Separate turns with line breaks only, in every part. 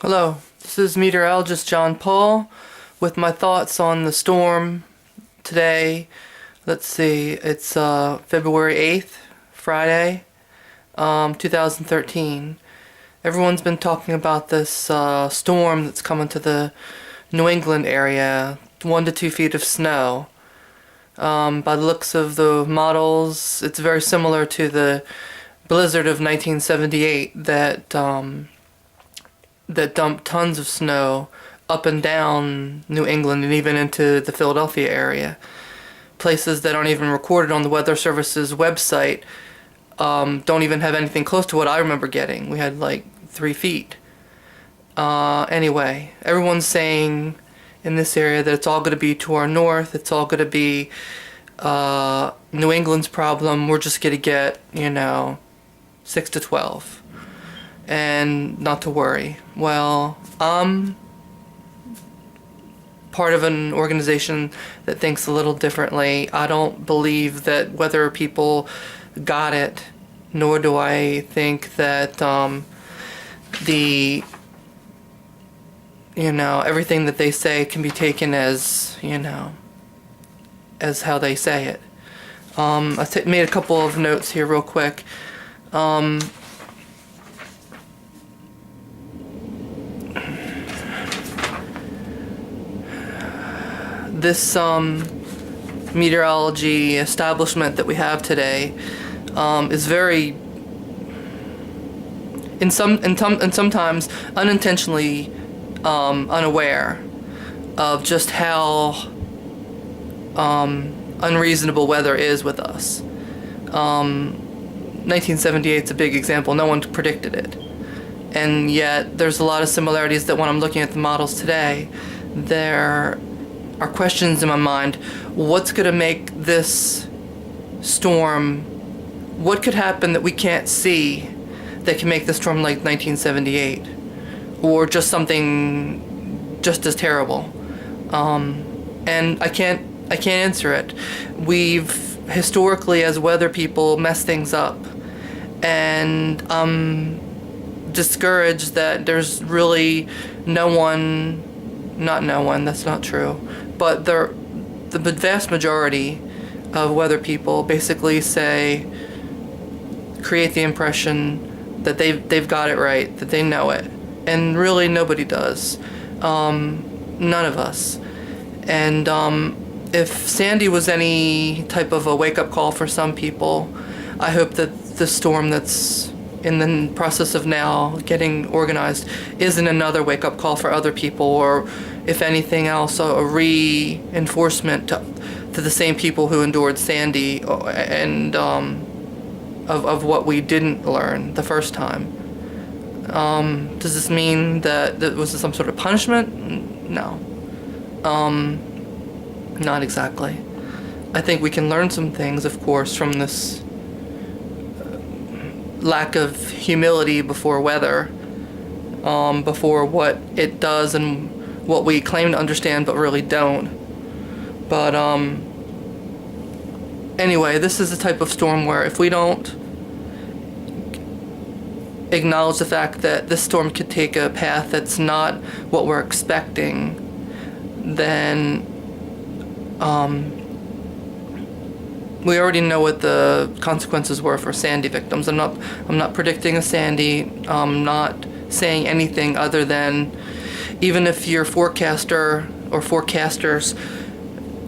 Hello, this is meteorologist John Paul with my thoughts on the storm today. Let's see, it's February 8th, Friday, 2013. Everyone's been talking about this storm that's coming to the New England area, 1 to 2 feet of snow. By the looks of the models, it's very similar to the blizzard of 1978 that dumped tons of snow up and down New England and even into the Philadelphia area. Places that aren't even recorded on the Weather Service's website don't even have anything close to what I remember getting. We had like 3 feet. Anyway, everyone's saying in this area that it's all going to be to our north. It's all going to be New England's problem. We're just going to get, 6 to 12. And not to worry. Well, I'm part of an organization that thinks a little differently. I don't believe that weather people got it, nor do I think that everything that they say can be taken as, as how they say it. I made a couple of notes here real quick. This meteorology establishment that we have today is very, and sometimes unintentionally unaware of just how unreasonable weather is with us. 1978 is a big example. No one predicted it, and yet there's a lot of similarities that when I'm looking at the models today, there are questions in my mind. What's going to make this storm, what could happen that we can't see that can make the storm like 1978, or just something just as terrible? And I can't answer it. We've historically, as weather people, messed things up, and I'm discouraged that there's really not no one, that's not true, but the vast majority of weather people basically create the impression that they've got it right, that they know it, and really nobody does. None of us. And if Sandy was any type of a wake-up call for some people, I hope that the storm that's in the process of now getting organized isn't another wake-up call for other people, or if anything else, a reinforcement to the same people who endured Sandy, and of what we didn't learn the first time. Does this mean that was some sort of punishment? No. Not exactly. I think we can learn some things, of course, from this lack of humility before weather, before what it does and what we claim to understand but really don't. But anyway, this is the type of storm where if we don't acknowledge the fact that this storm could take a path that's not what we're expecting, then we already know what the consequences were for Sandy victims. I'm not predicting a Sandy. I'm not saying anything other than, even if your forecaster or forecasters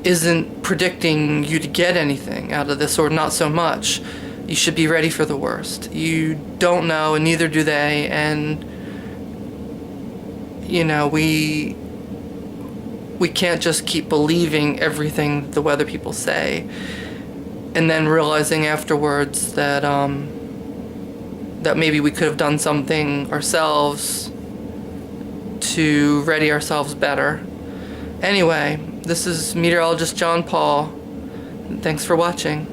isn't predicting you to get anything out of this, or not so much, you should be ready for the worst. You don't know, and neither do they, and we can't just keep believing everything the weather people say and then realizing afterwards that that maybe we could have done something ourselves to ready ourselves better. Anyway, this is meteorologist John Paul. Thanks for watching.